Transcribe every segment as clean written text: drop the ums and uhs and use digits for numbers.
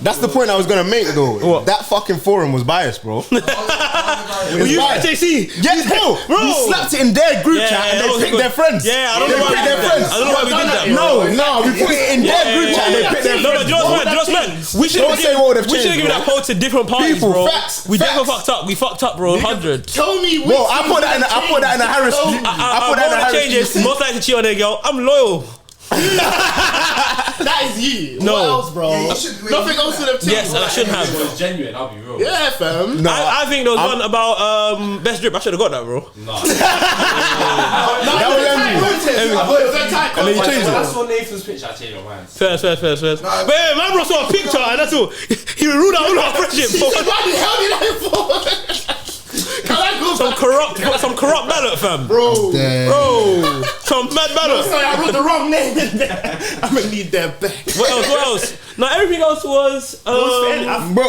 That's the point I was gonna make though. What? That fucking forum was biased, bro. You JC? Yes, bro. You slapped it in their group chat and they picked their friends. Yeah, I don't know why we did that. I don't know why we did that. No, we put it in their group chat and they picked their friends. No, but you know what's mad? We should have given that poll to different parties, bro. We definitely fucked up. We fucked up, bro. 100. Tell me. Bro, I put that in a Harris. I put that in a Harris. Most likely to cheat on a girl. I'm loyal. That is you. No. What else, bro? Yeah, Nothing else would have changed. Yes, and I should have. It was genuine, I'll be real. Yeah, fam. No, I think there was one about best drip. I should have got that, bro. Nah. That was And then you changed When I it. saw Nathan's picture, I changed my mind. First. But my bro saw a picture and that's all. He ruled out all our friendship. Why the hell did I for? Can I go Some corrupt ballot, fam. Bro, some mad ballot. sorry, I wrote the wrong name in there. I'm gonna need that back. What else? No, everything else was Bro,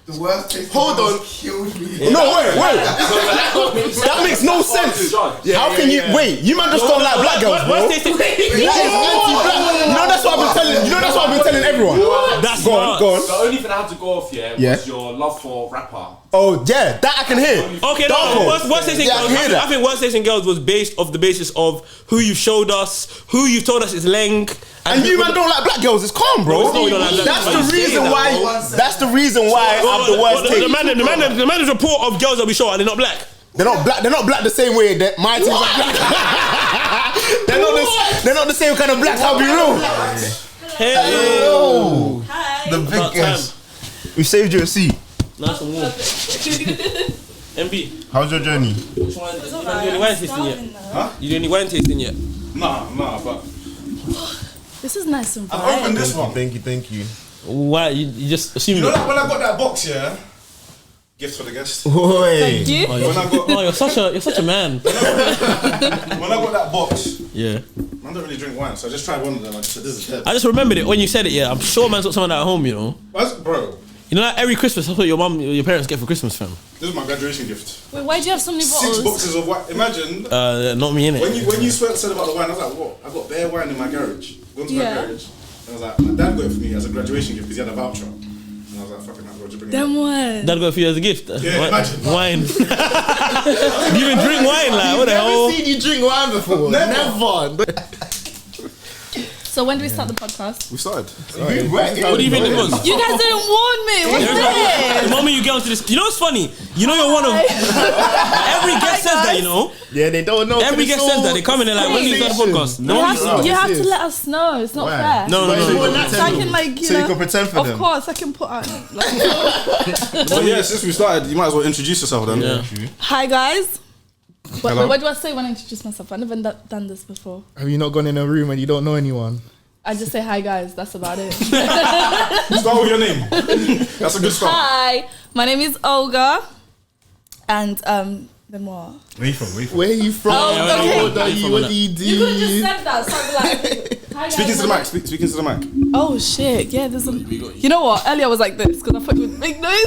The worst case Hold on. killed me. no, wait. That makes no sense. How can you wait? You man just don't like black girls, bro. What's tasting? That is anti-black. You know that's what I've been telling. You know that's what I've been telling everyone. That's Go on. The only thing I had to go off was your love for rapper. Oh yeah, that I can hear. Okay, no. Worst tasting girls. I think worst tasting girls was based off the basis of who you've showed us, who you've told us is leng. And you man don't like black girls. It's calm, bro. No, we don't like black That's girls. the reason why. That's the reason why I'm the worst take. The man is report of girls that we show and they're not black. They're not black. They're not black the same way that my teams are black. They're not the same kind of black. I'll be real. Hello. Hi. The biggest. We saved you a seat. Nice and warm. MB. How's your journey? Which one? You do any wine tasting yet? Huh? You do any wine tasting yet? Nah, but This is nice and bright. I've opened this one. Thank you. Why? You just assume You know that? that when I got that box, yeah? Gift for the guest. Thank you. When I got you're such a man. when I got that box, Yeah. I don't really drink wine, so I just tried one of them. I just said, this is dead. I just remembered it when you said it. Yeah, I'm sure man's got someone at home. You know. Bro, You know that every Christmas that's what your parents get for Christmas, fam. this is my graduation gift. Wait, why do you have so many 6 bottles? boxes of wine. Imagine Not me innit. when you said about the wine, I was like, what? I got bare wine in my garage. Gone to my garage. And I was like, my dad got it for me as a graduation gift because he had a voucher. And I was like, fucking hell, what do you bring it? Then what? That'll go for you as a gift. Yeah, imagine. Wine. You even drink wine, like what the hell? Never seen you drink wine before. Never. So when do we start the podcast? We started. What do you think it was? You guys didn't warn me. What's The this? moment you get onto this, you know what's funny? You know you're one of every guest says that, you know. Yeah, they don't know. Every guest says that. They come in and like, when do you start the podcast? You have to let us know. It's not fair. No. So I can like, So you can pretend for them. Of course, I can put out. So yeah, since we started, you might as well introduce yourself then. Yeah. Hi guys. Hello. What do I say when I introduce myself? I've never done this before. Have you not gone in a room and you don't know anyone? I just say hi guys. That's about it. Start with your name. That's a good start. Hi, my name is Olgahh, and then what? Where you from? Where are you from? okay. What do you do? You could have just said that. So I'd be like, hi guys. Speaking to the mic. Speaking to the mic. Oh shit! Yeah, there's a. You know what? Earlier I was like this because I thought it would make noise.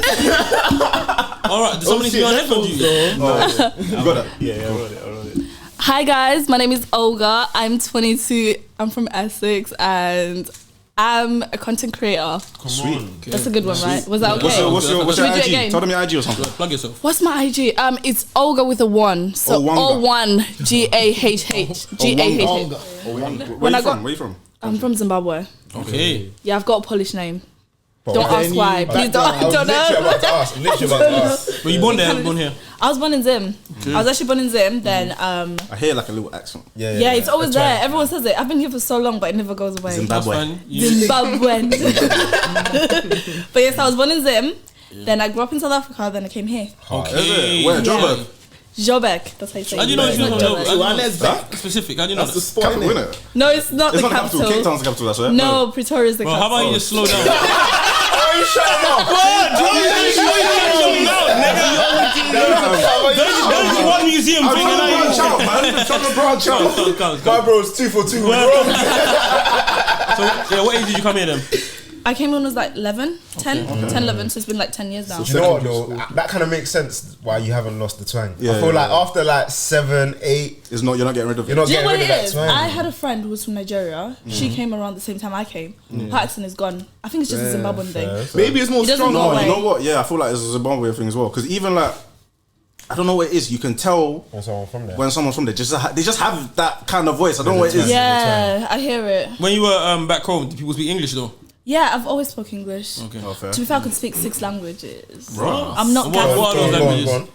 Alright, did somebody be on headphones? You got that? Yeah, I wrote it. Hi guys, my name is Olgahh. I'm 22. I'm from Essex, and I'm a content creator. Sweet. That's a good one, right? Was that okay? What's your Should we do it IG? again? Tell them your IG or something. Plug yourself. What's my IG? It's Olgahh with a 1. So Olgahh. O1 GAHH. GAHH. Where you from? I'm from Zimbabwe. Okay. Yeah, I've got a Polish name. Don't ask why. Please don't know. Were you born there? Born here? I was born in Zim. I was actually born in Zim. Then I hear like a little accent. yeah, it's always there. Everyone says it. I've been here for so long, but it never goes away. Zimbabwe. Zimbabwean. But yes, I was born in Zim. Then I grew up in South Africa. Then I came here. Okay. Where? Joburg. Joburg. That's how you say it. How do you know it's not Joburg? specific? How do you know That's the that? spot, Capital, innit? innit? No, it's not It's the not the capital. Cape capital. Town's the capital, that's right? No, Pretoria is the Bro, capital. how about you just slow down? There's one museum thing and I Trying to branch out. My bro's 2 for 2. So, yeah, what age did you come here then? I came when I was like 11, 10, 11, so it's been like 10 years now. Do you know what though? That kind of makes sense why you haven't lost the twang. Yeah, I feel like after like 7, 8, You're not getting rid of it. you're not Do you know getting what rid it of is? that twang. I had a friend who was from Nigeria. She came around the same time I came. Her accent is gone. I think it's just a Zimbabwean thing. Maybe it's more It doesn't strong. go No, away. you know what? Yeah, I feel like it's a Zimbabwe thing as well. Because even like, I don't know what it is. You can tell When someone from there. when someone's from there. They just have that kind of voice. I don't know what it is. Yeah, I hear it. When you were back home, did people speak English though? Yeah, I've always spoken English. Okay. Oh, fair. To be fair, I could speak 6 languages. Right. I'm not What gassed. are those languages?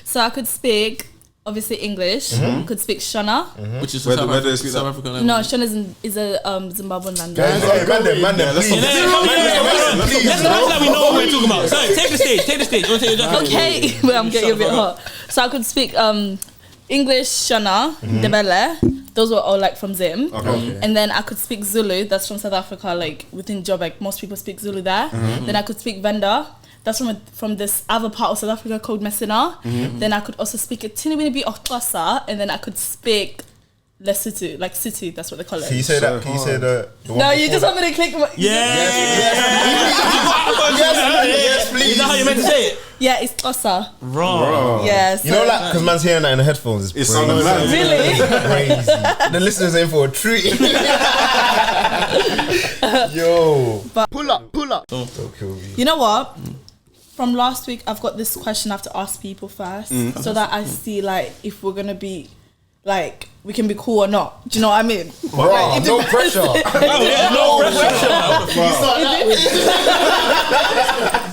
So I could speak, obviously, English. Could speak Shona. Which is Where do they speak South that? African language? No, Shona is a Zimbabwean language. Man, please. Let's act like we know what we're talking about. Sorry, take the stage. You want to take your jacket? Okay, but I'm getting a bit hot. So I could speak English, Shona, Ndebele. Those were all like from Zim. Okay. And then I could speak Zulu. That's from South Africa, like within Joburg. Most people speak Zulu there. Then I could speak Venda. That's from this other part of South Africa called Messina. Then I could also speak a teeny weeny bit of Xhosa, and then I could speak Lesotho, like City. That's what they call it. Can you say that? Can you say the one No, you before just want me to click. Yes, please. Is that how you meant to say it? Yeah, it's Xhosa. Wrong. Yes. You know, like, because man's hearing that in the headphones. It's sounding mad. Really? crazy. The listeners in for a treat. Yo. Pull up. Don't kill me. You know what? From last week, I've got this question I have to ask people first, so that I see like if we're gonna be like we can be cool or not. Do you know what I mean? Bro, no pressure. No pressure.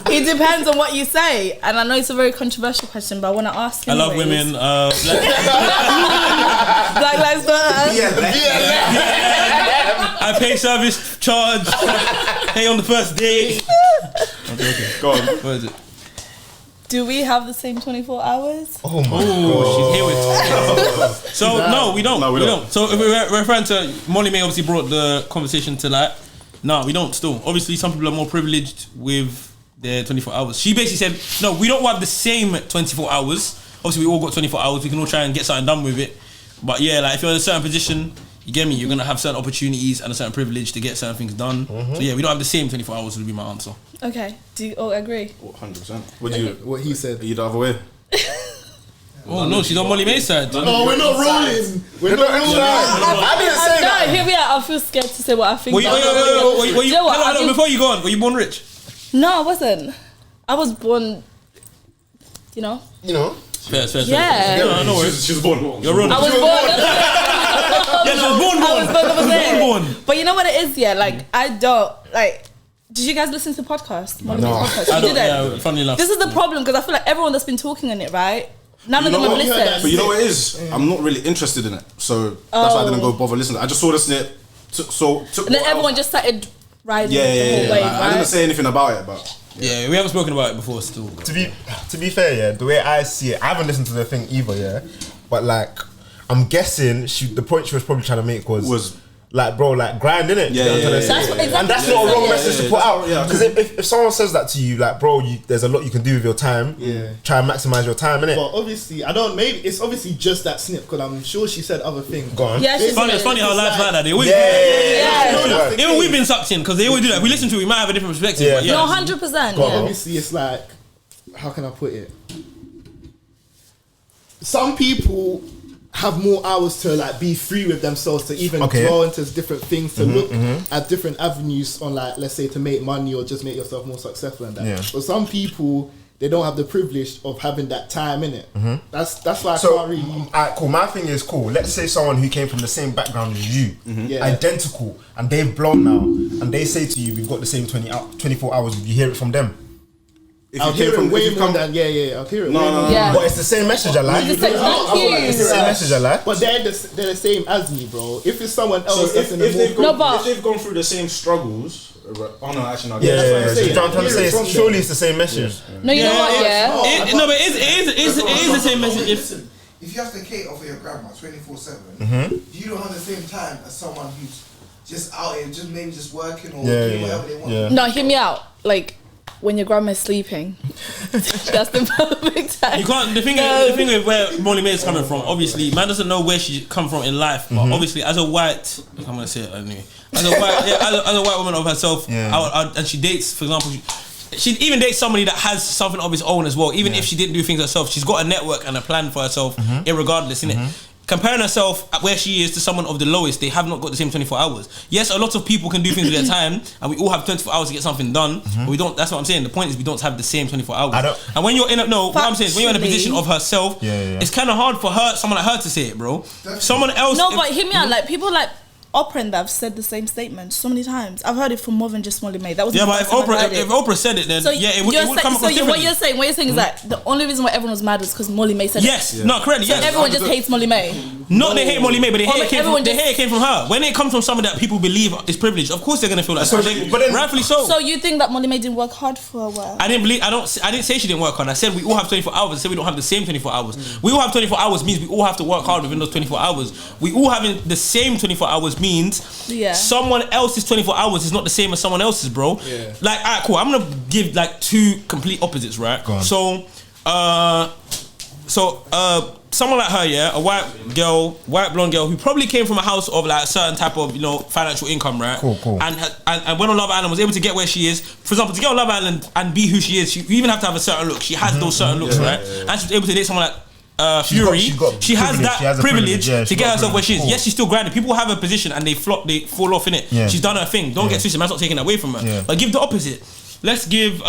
It depends on what you say, and I know it's a very controversial question, but I want to ask. I love anyways. women. Black Lives Matter. I pay service charge. Pay on the first day. Okay. Go on. What is it? Do we have the same 24 hours? Oh my She's here with. So no, we don't. No, we don't. So if we're referring to Molly May, obviously brought the conversation to light. No, we don't. Still, obviously, some people are more privileged with their 24 hours. She basically said, no, we don't have the same 24 hours. Obviously, we all got 24 hours. We can all try and get something done with it. But yeah, like if you're in a certain position, you get me. You're gonna have certain opportunities and a certain privilege to get certain things done. So yeah, we don't have the same 24 hours. Would be my answer. Okay. Do you all agree? 100%. What he said. Are you the other way? Oh no, she's on Molly May's side. No, we're not rolling. We're not rolling. I didn't say No, that. hear me out. I feel scared to say what I think. Were you, Do you know what? I think- before you go on, were you born rich? No, I wasn't. I was born, you know. Fair. Yeah. No worries. She's born. You're wrong. I was born. Yes, I was born. I was born. Born. But you know what it is, yeah? Like, I don't, like, did you guys listen to the podcast? No. Podcast? I You don't. didn't? Yeah, funny enough. This is the problem, because I feel like everyone that's been talking on it, right? None of them have listened. But you know what it is? I'm not really interested in it. So that's why I didn't go bother listening. I just saw this snip. And then everyone just started riding the whole Yeah. wave, Like, I right? didn't say anything about it, but Yeah, we haven't spoken about it before. Still. To be fair, yeah, the way I see it, I haven't listened to the thing either, yeah. But like, I'm guessing the point she was probably trying to make was like, bro, like grind, innit? Yeah, That's what, exactly. And that's not a wrong message to put out. Yeah, Because if someone says that to you, like, bro, there's a lot you can do with your time. Yeah. Try and maximize your time, innit? But obviously, maybe it's obviously just that snip, because I'm sure she said other things. Go on. Yeah, It's funny how life's like that. They always, Yeah. even we've been sucked in because they always do that. If we listen to it, we might have a different perspective. Yeah. But yeah. No, 100%. But Yeah. obviously, it's like, how can I put it? Some people have more hours to like be free with themselves, to even dwell into different things, to look at different avenues on, like, let's say, to make money or just make yourself more successful and that. Yeah. But some people, they don't have the privilege of having that time in it. That's why I So, can't really. alright, cool. My thing is cool. Let's say someone who came from the same background as you, Yeah. identical, and they've blown now, and they say to you, "We've got the same 24 hours." You hear it from them. I'll hear it way more than I'll hear it. No. Yeah. But it's the same message, I like. It's the same- thank you. It's the same message, I like. But they're the same as me, bro. If it's someone else So that's in the if they've more, gone, if they've gone through the same struggles, oh no, actually no. Yeah, that's what I'm saying. so I'm trying to say, Hear it from surely it's the same message. No, you know what? Yeah. No, but it is the same message. If you have to cater for your grandma 24/7, you don't have the same time as someone who's just out here, just maybe just working or doing whatever they want. Yeah. No, hear me out. Like, when your grandma's sleeping. That's the perfect time. You can't. The thing with where Molly May is coming from, obviously, man doesn't know where she come from in life. But obviously, as a white, I'm gonna say it anyway. As a white woman of herself, and she dates, for example. She even dates somebody that has something of his own as well. Even if she didn't do things herself, she's got a network and a plan for herself, irregardless, innit? Comparing herself at where she is to someone of the lowest, they have not got the same 24 hours. Yes, a lot of people can do things with their time, and we all have 24 hours to get something done. But we don't. That's what I'm saying. The point is, we don't have the same 24 hours. And when you're in a what I'm saying is, when you're in a position of herself, it's kind of hard for her, someone like her, to say it, bro. Someone else. No, but hear me out. Like people like Oprah and that have said the same statement so many times. I've heard it from more than just Molly May. That was but if Oprah said it, then it would come across differently. What you're saying is that the only reason why everyone was mad was because Molly May said it. No, correct. Yes, everyone just hates Molly May. Not they hate Molly May, but they hate it came from her. When it comes from someone that people believe is privileged, of course they're gonna feel like that. But then, rightfully so. So you think that Molly May didn't work hard for a while? I didn't say she didn't work hard. I said we all have 24 hours. I said we don't have the same 24 hours. We all have 24 hours means we all have to work hard within those 24 hours. We all having the same 24 hours means someone else's 24 hours is not the same as someone else's, bro. Yeah. Like, alright, cool. I'm gonna give like two complete opposites, right? So, someone like her, a white blonde girl who probably came from a house of like a certain type of, financial income, right? Cool. And went on Love Island, was able to get where she is. For example, to get on Love Island and be who she is, you even have to have a certain look. She has those certain looks, right? And she was able to date someone like Fury. She has that privilege to get herself where she is. Cool. Yes, she's still grinding. People have a position and they fall off in it. Yeah. She's done her thing. Don't get twisted. Man's not taking that away from her. Yeah. But give the opposite. Let's give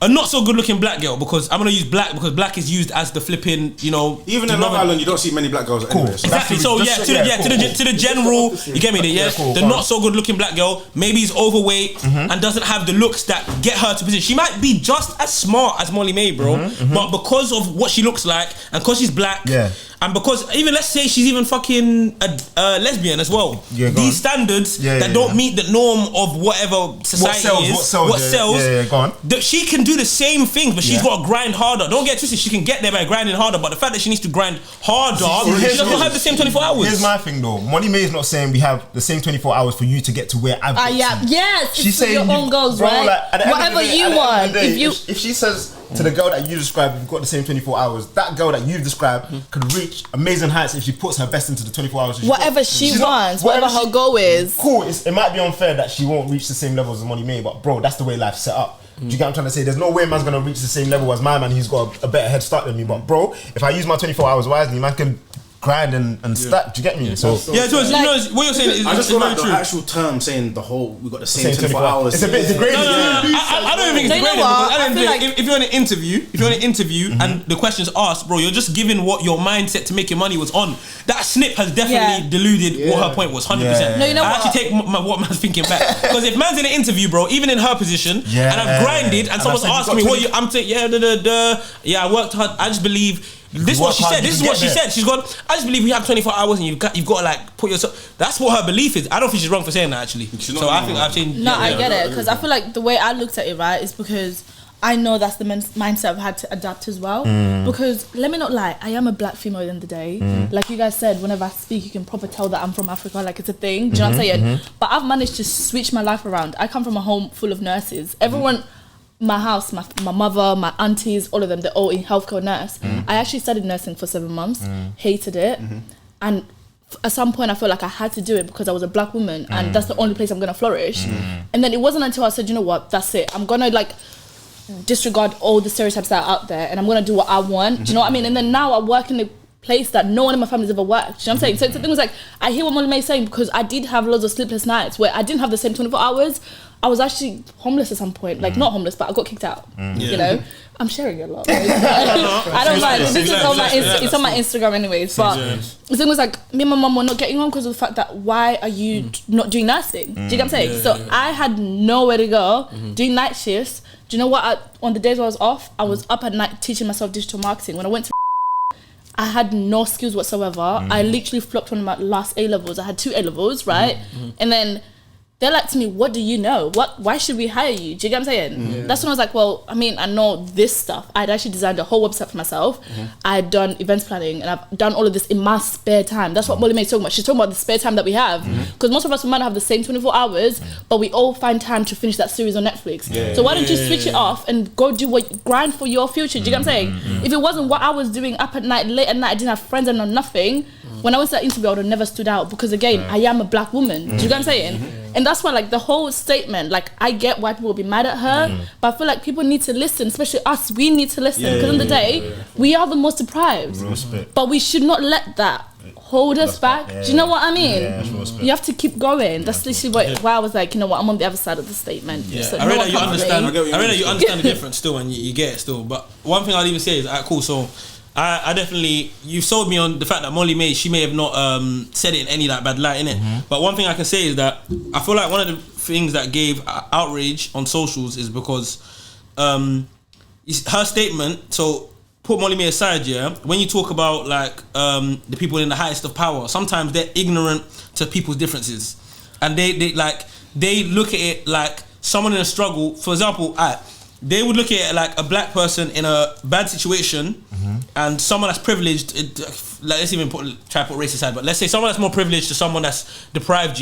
a not so good looking black girl, because I'm gonna use black because black is used as the flipping, even in Love Island you don't see many black girls anyway. Exactly. So to the general, you get me there, the not so good looking black girl maybe is overweight and doesn't have the looks that get her to position. She might be just as smart as Molly May, bro, but because of what she looks like and because she's black, and because even let's say she's even fucking a lesbian as well, these standards that don't meet the norm of whatever society what sells, go on. She can do the same things, but she's got to grind harder. Don't get twisted, she can get there by grinding harder, but the fact that she needs to grind harder, she doesn't have the same 24 hours. Here's my thing though, Molly May is not saying we have the same 24 hours for you to get to where I've got to. Yes, she's saying your own goals, right? Like, whatever you want. If she says to the girl that you described, you've got the same 24 hours, that girl that you've described could reach amazing heights if she puts her best into the 24 hours. Whatever she wants, whatever her goal is. Cool, it might be unfair that she won't reach the same levels as Molly May, but bro, that's the way life's set up. Do you get what I'm trying to say? There's no way man's gonna reach the same level as my man. He's got a better head start than me. But bro, if I use my 24 hours wisely, man can grind and stack. Do you get me? So what you're saying is I just feel like the actual term saying we got the same 24 hours. It's a bit degrading. I don't think it's degrading, because if you're in an interview, and the question's asked, bro, you're just giving what your mindset to make your money was on. That snip has definitely deluded what her point was, 100%. No, you know I actually take what man's thinking back, because if man's in an interview, bro, even in her position, and I've grinded, and someone's asking me what I'm saying, I worked hard. I just believe. This is what she said. She's gone. I just believe we have 24 hours, and you've got to like put yourself. That's what her belief is. I don't think she's wrong for saying that, actually. So I think I've changed. No, I get it, because I feel like the way I looked at it, right, is because I know that's the mindset I've had to adapt as well. Because let me not lie, I am a black female at the end of the day. Like you guys said, whenever I speak, you can proper tell that I'm from Africa. Like it's a thing. Do you know what I'm saying? But I've managed to switch my life around. I come from a home full of nurses. Everyone. My house, my mother, my aunties, all of them, they're all in healthcare nurse. I actually studied nursing for 7 months, hated it. And at some point I felt like I had to do it because I was a black woman and that's the only place I'm going to flourish. And then it wasn't until I said, you know what, that's it. I'm going to like disregard all the stereotypes that are out there and I'm going to do what I want. Do you know what I mean? And then now I work in a place that no one in my family's ever worked. Do you know what I'm saying? So the thing was like, I hear what Molly May is saying, because I did have loads of sleepless nights where I didn't have the same 24 hours. I was actually homeless at some point, like not homeless, but I got kicked out. You know, I'm sharing a lot. I don't mind. This is on my it's on my Instagram anyways. But the thing was like, me and my mum were not getting on because of the fact that why are you not doing nursing? Do you get what I'm saying? So I had nowhere to go, doing night shifts. Do you know what? On the days I was off, I was up at night teaching myself digital marketing. When I went to I had no skills whatsoever. I literally flopped on my last A levels. I had 2 A levels, right? And then they're like to me, what do you know? Why should we hire you? Do you get what I'm saying? Yeah. That's when I was like, well, I mean, I know this stuff. I'd actually designed a whole website for myself. I'd done events planning and I've done all of this in my spare time. That's what Molly May's talking about. She's talking about the spare time that we have. Because most of us might not have the same 24 hours, but we all find time to finish that series on Netflix. So why don't you switch it off and go do grind for your future? Do you get what I'm saying? If it wasn't what I was doing up at night, late at night, I didn't have friends, I know nothing. When I went to that interview, I would have never stood out because again, I am a black woman. Do you get what I'm saying? And that's why, like, the whole statement, like, I get why people will be mad at her, but I feel like people need to listen, especially us. We need to listen because in the day, we are the most deprived. But we should not let that hold us back. Do you know what I mean? You have to keep going. That's literally why I was like, you know what, I'm on the other side of the statement. So I read that you understand. I read that you understand the difference still, and you get it still. But one thing I'd even say is, alright, cool. So I definitely, you sold me on the fact that Molly May, she may have not said it in any like bad light, innit? But one thing I can say is that I feel like one of the things that gave outrage on socials is because her statement. So put Molly May aside, yeah. When you talk about like the people in the highest of power, sometimes they're ignorant to people's differences, and they look at it like someone in a struggle. For example, they would look at it like a black person in a bad situation and someone that's privileged, like, let's even try to put race aside, but let's say someone that's more privileged to someone that's deprived,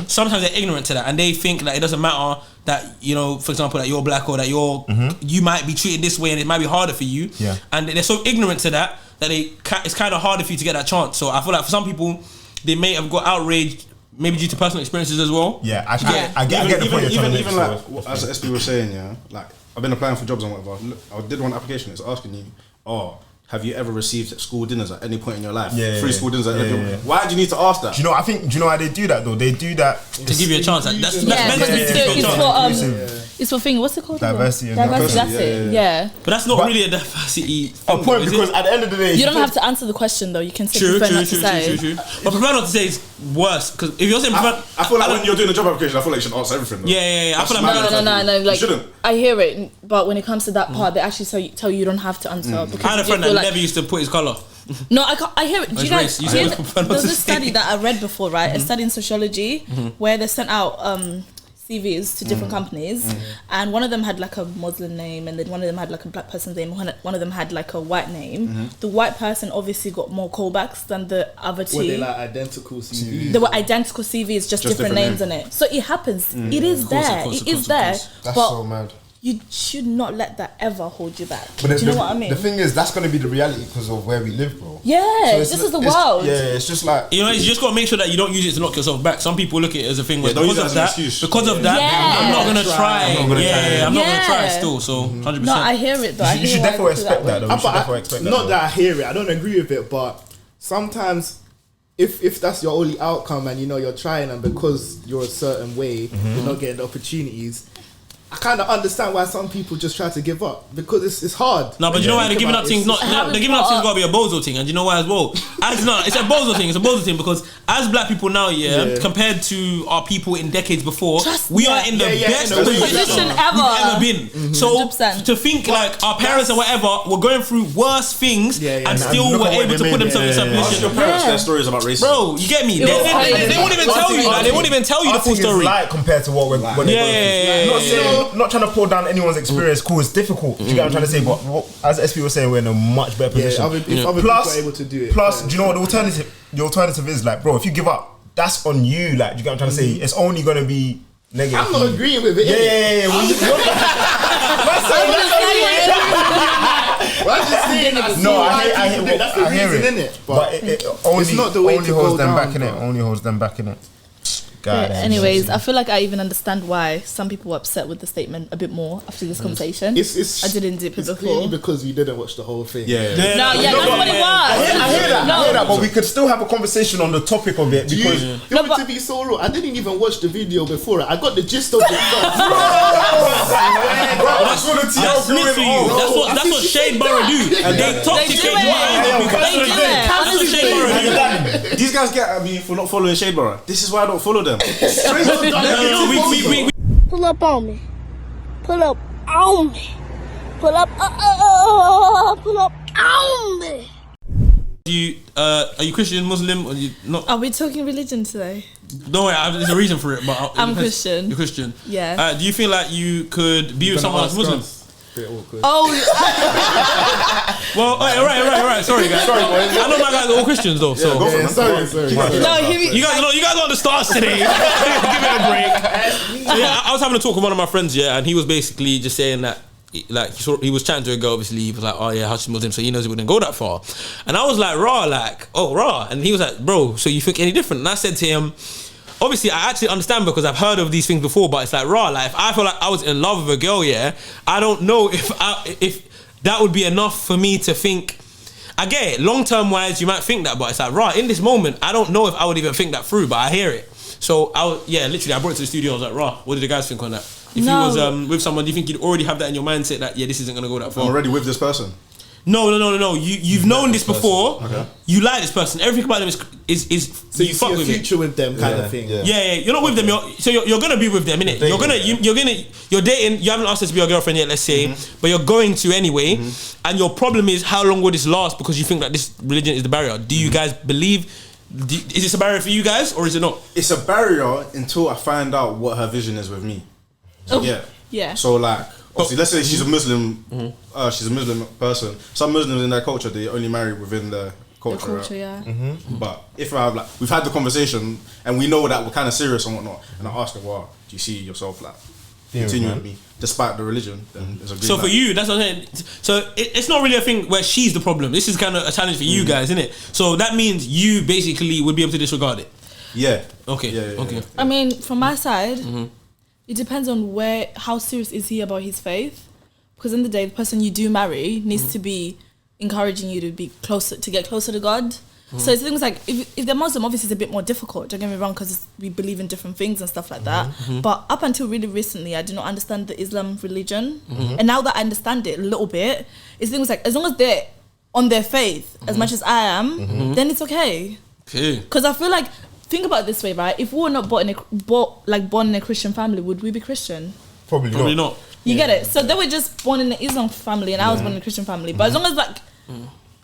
sometimes they're ignorant to that and they think that it doesn't matter that, you know, for example, that you're black or that you might be treated this way and it might be harder for you, and they're so ignorant to that it's kind of harder for you to get that chance. So I feel like for some people, they may have got outraged maybe due to personal experiences as well. I get the point you're trying to make. Even like, as SB was saying, like, I've been applying for jobs and whatever. Look, I did one application. It's asking you, have you ever received school dinners at any point in your life? Free school dinners at any point. Why do you need to ask that? Do you know why they do that though? They do that to give you a chance. That's it's for thing. What's it called? Diversity. That's it. Yeah. But that's not really a diversity. A point, because at the end of the day, you don't have to answer the question though. You can say true. But prefer not to say is worse, because if you're saying prefer, I feel like when you're doing a job application, I feel like you should answer everything. Though. Yeah. I feel like no. Like, you shouldn't. I hear it, but when it comes to that part, they actually tell you don't have to answer. Because I had a friend that never used to put his colour. No, I hear it. Do you guys? There's this study that I read before, right? A study in sociology where they sent out CVs to different companies, and one of them had like a Muslim name, and then one of them had like a black person's name, one of them had like a white name. The white person obviously got more callbacks than the other two. Were they like identical CVs? They were identical CVs, just different names in it. So it happens. It is there. It is there. That's so mad. You should not let that ever hold you back. But do you know what I mean? The thing is, that's going to be the reality because of where we live, bro. Yeah, so this is the world. Yeah, it's just like, you know, you just got to make sure that you don't use it to knock yourself back. Some people look at it as a thing where because of that, I'm not going to try. I'm not going to try still. So 100%. No, I hear it though. You should definitely expect that though. Not that I hear it. I don't agree with it, but sometimes if that's your only outcome and you know you're trying and because you're a certain way, you're not getting the opportunities. I kind of understand why some people just try to give up because it's hard. No, but you know why they're giving up things? They're giving up things got to be a bozo thing, and you know why as well? It's a bozo thing. It's a bozo thing because as black people now, compared to our people in decades before, we are in the best position we've ever been. So 100%. To think like our parents and whatever were going through worse things and still were able to put themselves in some position. Your parents their stories about racism, bro. You get me? They won't even tell you. They won't even tell you the full story. Like compared to what we're not trying to pull down anyone's experience. Cool, it's difficult. Do you get what I'm trying to say? But as SP was saying, we're in a much better position. If other people are able to do it. Plus, do you know what the alternative? The alternative is like, bro, if you give up, that's on you. Like, do you get what I'm trying to say? It's only gonna be negative. I'm not agreeing with it. Yeah. No, I hear it. But it only holds them back in it. Anyways, I feel like I even understand why some people were upset with the statement a bit more after this conversation. I didn't dip it before. Clearly because you didn't watch the whole thing. That's what it was. I hear that, but we could still have a conversation on the topic of it because to be so real, I didn't even watch the video before. I got the gist of it. That's what Shade Borough do. They talk to Shade Borough. That's what Shade Borough do. These guys get at me for not following Shade Borough. This is why I don't follow them. Pull up on me. Pull up on me. Pull up. Pull up on me. Are you Christian, Muslim, or you not? Are we talking religion today? Don't worry, there's a reason for it. But I'm Christian. You're Christian. Yeah. Do you feel like you could be with someone that's Muslim? Oh. Well, right. Sorry, guys. I know my guys are all Christians though. So Sorry. No, you guys are the stars today. Give it a break. So yeah, I was having a talk with one of my friends, and he was basically just saying that, like, he was chatting to a girl. Obviously, he was like, "Oh yeah, how she's Muslim," so he knows it wouldn't go that far. And I was like, raw. And he was like, "Bro, so you think any different?" And I said to him, obviously, I actually understand because I've heard of these things before, but it's like raw. Like, if I feel like I was in love with a girl, I don't know if that would be enough for me to think. I get it. Long term wise, you might think that, but it's like raw. In this moment, I don't know if I would even think that through, but I hear it. So literally, I brought it to the studio. I was like, raw. What did the guys think on that? If you was with someone, do you think you'd already have that in your mindset that this isn't gonna go that far? I'm already with this person. No. You've known this before. Okay. You like this person. Everything about them is so you fuck with future with them kind of thing. Yeah. You're not with them. You're gonna be with them, innit? You're dating. You haven't asked her to be your girlfriend yet, let's say, but you're going to anyway. And your problem is, how long will this last? Because you think that this religion is the barrier. Do you guys believe? Is this a barrier for you guys, or is it not? It's a barrier until I find out what her vision is with me. So, Yeah. So like, obviously, let's say she's a Muslim. She's a Muslim person. Some Muslims in their culture, they only marry within the culture. Right? But if we've had the conversation and we know that we're kind of serious and whatnot, and I ask her, "Well, do you see yourself like continuing with me despite the religion?" Then it's a green so light. for you, that's what I'm saying. So it's not really a thing where she's the problem. This is kind of a challenge for you guys, isn't it? So that means you basically would be able to disregard it. Yeah. Okay. Yeah. I mean, from my side, it depends on how serious is he about his faith. Because in the day, the person you do marry needs to be encouraging you to be closer, to get closer to God. So it's things like, if they're Muslim, obviously it's a bit more difficult, don't get me wrong, because we believe in different things and stuff like that. But up until really recently, I did not understand the Islam religion. And now that I understand it a little bit, it's things like, as long as they're on their faith as much as I am, then it's okay. Because I feel like, think about it this way, right? If we were not born in a Christian family, would we be Christian? Probably not. You get it? So they were just born in the Islam family and I was born in a Christian family. But as long as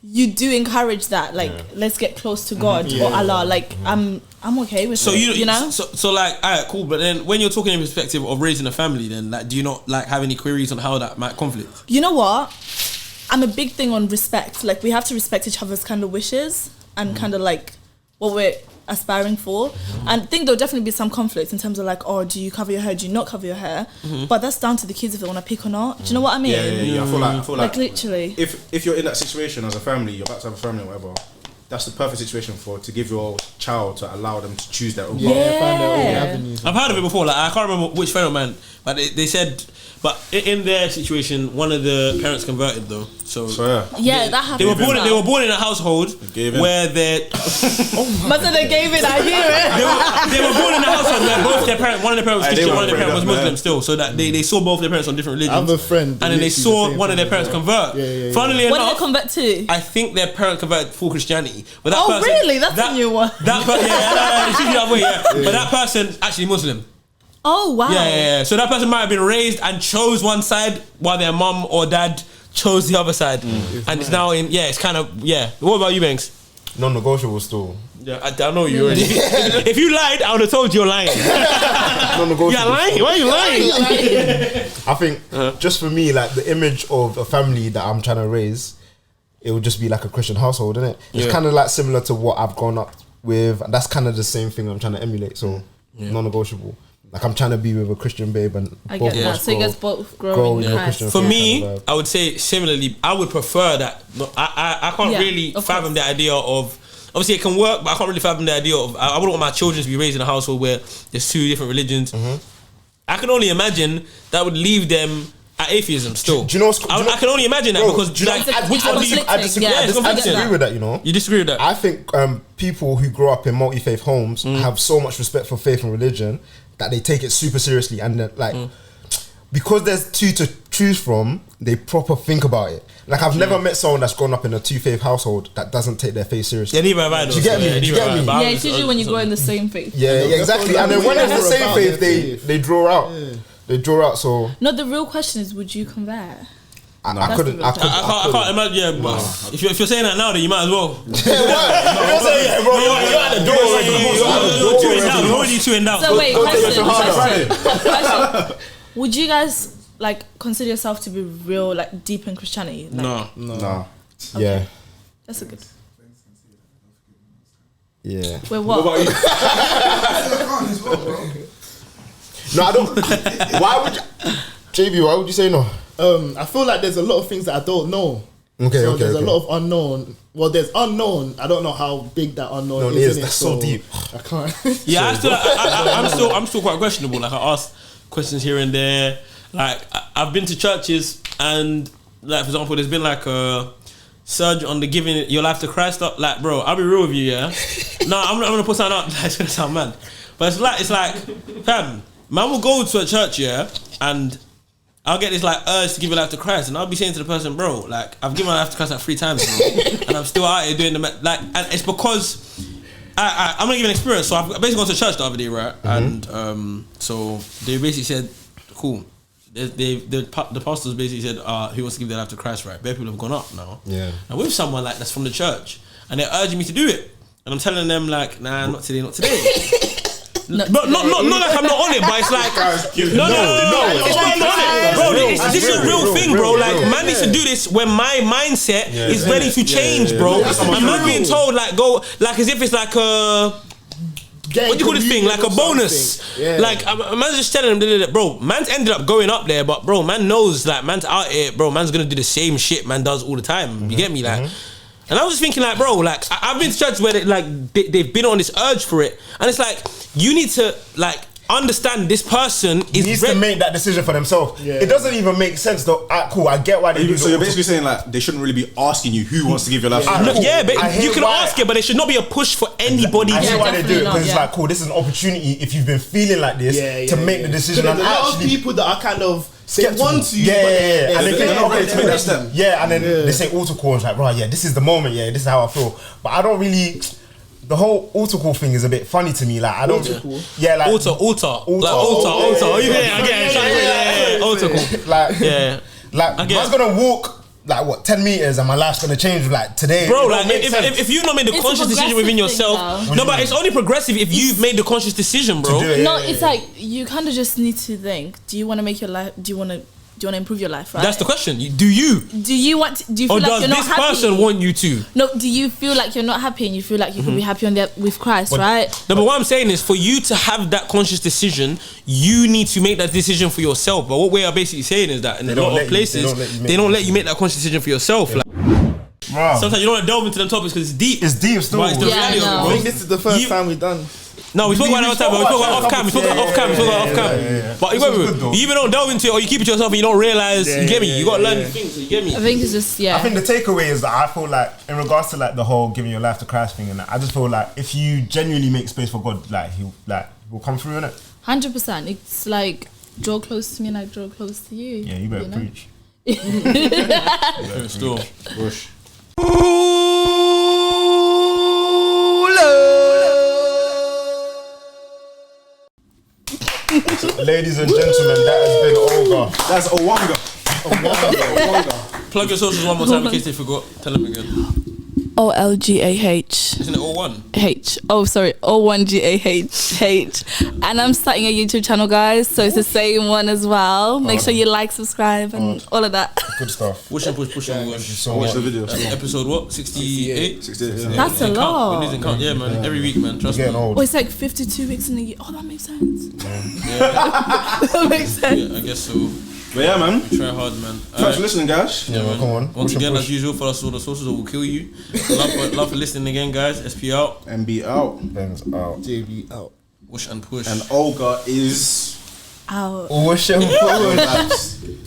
you do encourage that, let's get close to God or Allah, I'm okay with it. You know? So like, alright, cool. But then when you're talking in perspective of raising a family, then like, do you not like have any queries on how that might conflict? You know what? I'm a big thing on respect. Like, we have to respect each other's kind of wishes and kind of like what we're aspiring for. And I think there'll definitely be some conflicts in terms of like, oh, do you cover your hair, do you not cover your hair? But that's down to the kids if they want to pick or not. Do you know what I mean? Yeah. I feel like literally, if you're in that situation as a family, you're about to have a family or whatever, that's the perfect situation to give your child, to allow them to choose their own path. Find their own avenues. I've heard of it before. Like, I can't remember which friend of mine, but they said, but in their situation, one of the parents converted though. So that happened. They were born in a household where they gave it. I hear it. They were born in a household where both their parents, one of their parents was Christian, one of their parents was Muslim still. So that they saw both their parents on different religions. I have a friend, and then they saw one of their parents convert. Funnily enough, what did they convert to? I think their parents converted full Christianity. But that person, really? That's a new one. It's usually that way. But that person's actually Muslim. Oh wow! Yeah. So that person might have been raised and chose one side while their mum or dad chose the other side, and it's now in. Yeah, it's kind of What about you, Banks? Non-negotiable still. Yeah, I know you already. If you lied, I would have told you you're lying. Non-negotiable. You're lying. Why are you lying? I think just for me, like the image of a family that I'm trying to raise, it would just be like a Christian household, isn't it? It's kind of like similar to what I've grown up with, and that's kind of the same thing I'm trying to emulate. So non-negotiable. Like, I'm trying to be with a Christian babe, and I get that. So you guys both grow in Christ. For me, I would say similarly, I would prefer that. I can't really fathom the idea of. Obviously, it can work, but I can't really fathom the idea of. I wouldn't want my children to be raised in a household where there's two different religions. I can only imagine that would leave them at atheism still. Do you know I can only imagine that because which one do you? I disagree with that. You know, you disagree with that. I think people who grow up in multi-faith homes have so much respect for faith and religion that they take it super seriously, and because there's two to choose from, they proper think about it. Like, I've never met someone that's grown up in a two-faith household that doesn't take their faith seriously. Yeah, neither have I. Do you get me? Yeah, it's usually when you grow in the same faith. Yeah, exactly. And then when it's the same faith, they draw out. They draw out. So no, the real question is, would you convert? I couldn't. I can't imagine. Yeah, but if you're saying that now, then you might as well. You're at the door. with you two in that. So wait, Friday. question. Would you guys like consider yourself to be real, like deep in Christianity? Like, No. Yeah. That's a good. Yeah. Wait, What what? about you? I can't as well, bro. No, I don't. Why would you, JB? Why would you say no? I feel like there's a lot of things that I don't know. Okay, So okay, there's okay. a lot of unknown. Well, there's unknown. I don't know how big that unknown is. innit? That's so deep. I can't. Yeah, I'm still quite questionable. Like I ask questions here and there. Like I've been to churches and like for example, there's been like a surge on the giving your life to Christ. Like bro, I'll be real with you. Yeah. No, I'm gonna put something up. It's gonna sound mad, but it's like, fam, man will go to a church, yeah, and I'll get this like urge to give your life to Christ, and I'll be saying to the person, bro, like I've given my life to Christ like 3 times, bro, and I'm still out here doing the like, and it's because I'm gonna give an experience. So I've basically gone to church the other day, right? And so they basically said, cool. The pastors basically said, who wants to give their life to Christ, right? Bare people have gone up now. Yeah. And with someone like that's from the church, and they're urging me to do it, and I'm telling them like, nah, not today, not today. Not like I'm not on it, but it's like no, it's not I'm not on it, bro. This is a real thing, bro. Like man needs to do this when my mindset is ready to change, bro. And man being told like go like as if it's like a what do you call this thing? Like a bonus. Yeah. Like man's just telling them, bro. Man's ended up going up there, but bro, man knows like man's out here, bro. Man's gonna do the same shit man does all the time. You get me, like. And I was just thinking like, bro, like I've been to churches where they've been on this urge for it, and it's like you need to like understand this person Needs to make that decision for themselves. Yeah. It doesn't even make sense though. Cool, I get why they do. So you're basically saying like they shouldn't really be asking you who wants to give your life. Cool. Yeah, but you can ask it, but it should not be a push for anybody. I hear why they do it because it's yeah. like, cool, this is an opportunity if you've been feeling like this to make the decision. There's And a lot of actually, people that are kind of say want to, yeah, and they're not ready to make that step. Yeah, and then they say altar call, like, right, yeah, this is the moment, yeah, this is how I feel. But I don't really. The whole altar call thing is a bit funny to me. Like I don't, yeah, like altar. Oh, you get it, altar call. Like man's gonna walk like what 10 meters and my life's gonna change like today, bro. Like if you've not made the It's conscious decision within yourself, no, but it's only progressive if you've made the conscious decision, bro. No, it's like you kind of just need to think. Do you want to make your life? Do you want to improve your life? Right. That's the question. Do you feel like you're not happy? Or does this person want you to? No. Do you feel like you're not happy and you feel like you can be happy with Christ, right? No, but what I'm saying is, for you to have that conscious decision, you need to make that decision for yourself. But what we are basically saying is that in a lot of places, they don't let you make that conscious decision for yourself. Like, sometimes you don't want to delve into them topics because it's deep. It's deep still. But it's the reality of it, bro. I think this is the first time we've done. No, we spoke about it all the time, but we spoke about off cam. We spoke about off cam. But you even don't delve into it or you keep it to yourself and you don't realise, you get me? You got to learn things, you get me? I think it's just, I think the takeaway is that I feel like in regards to like the whole giving your life to Christ thing and that, I just feel like if you genuinely make space for God, like he'll come through in it. 100%. It's like draw close to me and I draw close to you. Yeah, you better preach. Still. Bush. Ladies and gentlemen, that has been Olgahh. That's Owanga. Plug your socials one more time in case they forgot. Tell them again. Olgahh. Isn't it all one? H. Oh, sorry. Olgahh. And I'm starting a YouTube channel, guys. So it's the same one as well. Make sure you like, subscribe, and all of that. Good stuff. Push and Watch the video. Episode what? 68? 68. Yeah. That's a lot. We're losing count. Yeah, man. Every week, man. Trust me. Getting old. Oh, it's like 52 weeks in a year. Oh, that makes sense. That makes sense. Yeah, I guess so. But yeah, man. Try hard, man. Thanks for listening, guys. Yeah, man, come on. Once again, as usual, follow us on all the socials or we'll kill you. Love for listening again, guys. SP out. MB out. Ben's out. JB out. Push and push. And Olgahh is Out. What's your